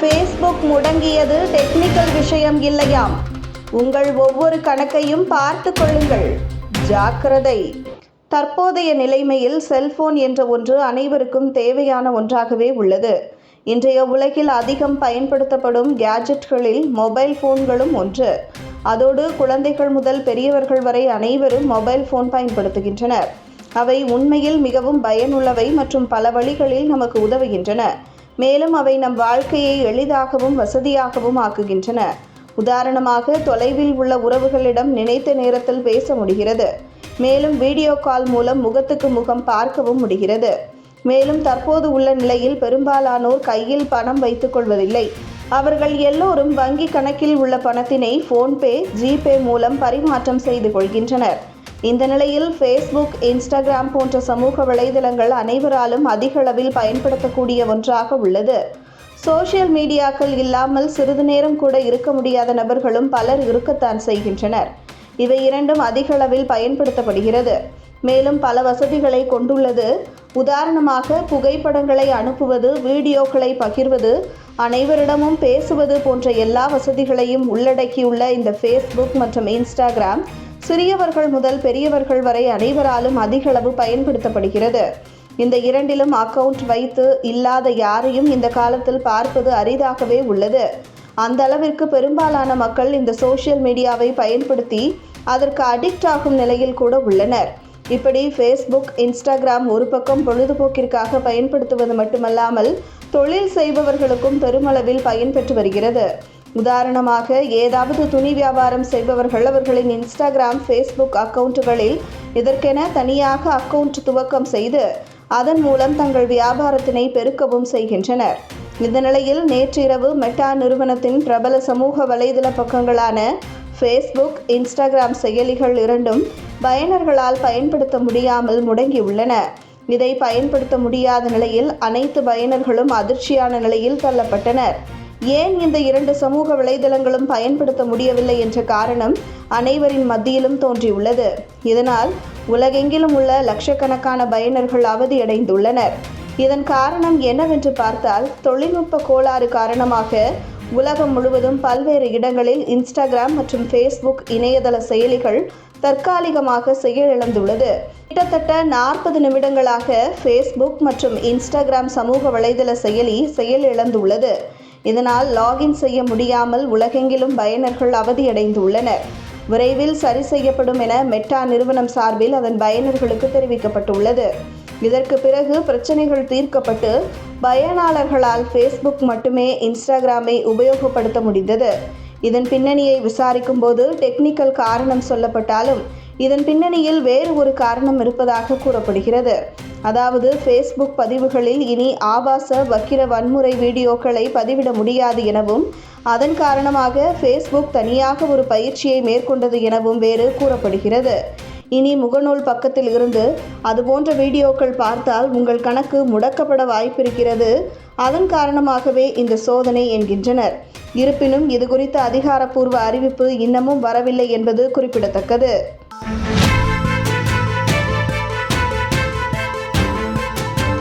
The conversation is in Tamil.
ஃபேஸ்புக் முடங்கியது டெக்னிக்கல் விஷயம் இல்லையாம். உங்கள் ஒவ்வொரு கணக்கையும் பார்த்து கொள்ளுங்கள். ஜாக்கிரதை. தற்போதைய நிலைமையில் செல்போன் என்ற ஒன்று அனைவருக்கும் தேவையான ஒன்றாகவே உள்ளது. இன்றைய உலகில் அதிகம் பயன்படுத்தப்படும் கேஜெட்களில் மொபைல் போன்களும் ஒன்று. அதோடு குழந்தைகள் முதல் பெரியவர்கள் வரை அனைவரும் மொபைல் போன் பயன்படுத்துகின்றனர். அவை உண்மையில் மிகவும் பயனுள்ளவை மற்றும் பல வழிகளில் நமக்கு உதவுகின்றன. மேலும் அவை நம் வாழ்க்கையை எளிதாகவும் வசதியாகவும் ஆக்குகின்றன. உதாரணமாக, தொலைவில் உள்ள உறவுகளிடம் நினைத்த நேரத்தில் பேச முடிகிறது. மேலும் வீடியோ கால் மூலம் முகத்துக்கு முகம் பார்க்கவும் முடிகிறது. மேலும் தற்போது உள்ள நிலையில் பெரும்பாலானோர் கையில் பணம் வைத்துக் கொள்வதில்லை. அவர்கள் எல்லோரும் வங்கி கணக்கில் உள்ள பணத்தினை போன்பே, ஜிபே மூலம் பரிமாற்றம் செய்து கொள்கின்றனர். இந்த நிலையில் ஃபேஸ்புக், இன்ஸ்டாகிராம் போன்ற சமூக வலைதளங்கள் அனைவராலும் அதிக அளவில் பயன்படுத்தக்கூடிய ஒன்றாக உள்ளது. சோஷியல் மீடியாக்கள் இல்லாமல் சிறிது நேரம் கூட இருக்க முடியாத நபர்களும் பலர் இருக்கத்தான் செய்கின்றனர். இவை இரண்டும் அதிக அளவில் பயன்படுத்தப்படுகிறது. மேலும் பல வசதிகளை கொண்டுள்ளது. உதாரணமாக, புகைப்படங்களை அனுப்புவது, வீடியோக்களை பகிர்வது, அனைவரிடமும் பேசுவது போன்ற எல்லா வசதிகளையும் உள்ளடக்கியுள்ள இந்த ஃபேஸ்புக் மற்றும் இன்ஸ்டாகிராம் சிறியவர்கள் முதல் பெரியவர்கள் வரை அனைவராலும் அதிக அளவு பயன்படுத்தப்படுகிறது. இந்த இரண்டிலும் அக்கவுண்ட் வைத்து இல்லாத யாரையும் இந்த காலத்தில் பார்ப்பது அரிதாகவே உள்ளது. அந்த அளவிற்கு பெரும்பாலான மக்கள் இந்த சோஷியல் மீடியாவை பயன்படுத்தி அதற்கு அடிக்ட் ஆகும் நிலையில் கூட உள்ளனர். இப்படி ஃபேஸ்புக், இன்ஸ்டாகிராம் ஒரு பக்கம் பொழுதுபோக்கிற்காக பயன்படுத்துவது மட்டுமல்லாமல் தொழில் செய்பவர்களுக்கும் பெருமளவில் பயன்பெற்று வருகிறது. உதாரணமாக, ஏதாவது துணி வியாபாரம் செய்பவர்கள் அவர்களின் இன்ஸ்டாகிராம், ஃபேஸ்புக் அக்கவுண்ட்டுகளில் இதற்கென தனியாக அக்கவுண்ட் துவக்கம் செய்து அதன் மூலம் தங்கள் வியாபாரத்தினை பெருக்கவும் செய்கின்றனர். இந்த நிலையில் நேற்றிரவு மெட்டா நிறுவனத்தின் பிரபல சமூக வலைதள பக்கங்களான ஃபேஸ்புக், இன்ஸ்டாகிராம் செயலிகள் இரண்டும் பயனர்களால் பயன்படுத்த முடியாமல் முடங்கியுள்ளன. இதை பயன்படுத்த முடியாத நிலையில் அனைத்து பயனர்களும் அதிர்ச்சியான நிலையில் தள்ளப்பட்டனர். ஏன் இந்த இரண்டு சமூக வலைதளங்களும் பயன்படுத்த முடியவில்லை என்ற காரணம் அனைவரின் மத்தியிலும் தோன்றியுள்ளது. இதனால் உலகெங்கிலும் உள்ள லட்சக்கணக்கான பயனர்கள் அவதியடைந்துள்ளனர். இதன் காரணம் என்னவென்று பார்த்தால், தொழில்நுட்ப கோளாறு காரணமாக உலகம் முழுவதும் பல்வேறு இடங்களில் இன்ஸ்டாகிராம் மற்றும் ஃபேஸ்புக் இணையதள செயலிகள் தற்காலிகமாக செயலிழந்துள்ளது. கிட்டத்தட்ட 40 நிமிடங்களாக ஃபேஸ்புக் மற்றும் இன்ஸ்டாகிராம் சமூக வலைதள செயலி செயலிழந்துள்ளது. இதனால் லாகின் செய்ய முடியாமல் உலகெங்கிலும் பயனர்கள் அவதியடைந்துள்ளனர். விரைவில் சரி செய்யப்படும் என மெட்டா நிறுவனம் சார்பில் அதன் பயனர்களுக்கு தெரிவிக்கப்பட்டுள்ளது. இதற்கு பிறகு பிரச்சனைகள் தீர்க்கப்பட்டு பயனாளர்களால் ஃபேஸ்புக் மட்டுமே இன்ஸ்டாகிராமை உபயோகப்படுத்த முடிந்தது. இதன் பின்னணியை விசாரிக்கும் போது டெக்னிக்கல் காரணம் சொல்லப்பட்டாலும் இதன் பின்னணியில் வேறு ஒரு காரணம் இருப்பதாக கூறப்படுகிறது. அதாவது, ஃபேஸ்புக் பதிவுகளில் இனி ஆபாச, வக்கிர, வன்முறை வீடியோக்களை பதிவிட முடியாது எனவும் அதன் காரணமாக ஃபேஸ்புக் தனியாக ஒரு பயிற்சியை மேற்கொண்டது எனவும் வேறு கூறப்படுகிறது. இனி முகநூல் பக்கத்தில் இருந்து அதுபோன்ற வீடியோக்கள் பார்த்தால் உங்கள் கணக்கு முடக்கப்பட வாய்ப்பிருக்கிறது. அதன் காரணமாகவே இந்த சோதனை என்கின்றனர். இருப்பினும் இது குறித்த அதிகாரப்பூர்வ அறிவிப்பு இன்னமும் வரவில்லை என்பது குறிப்பிடத்தக்கது.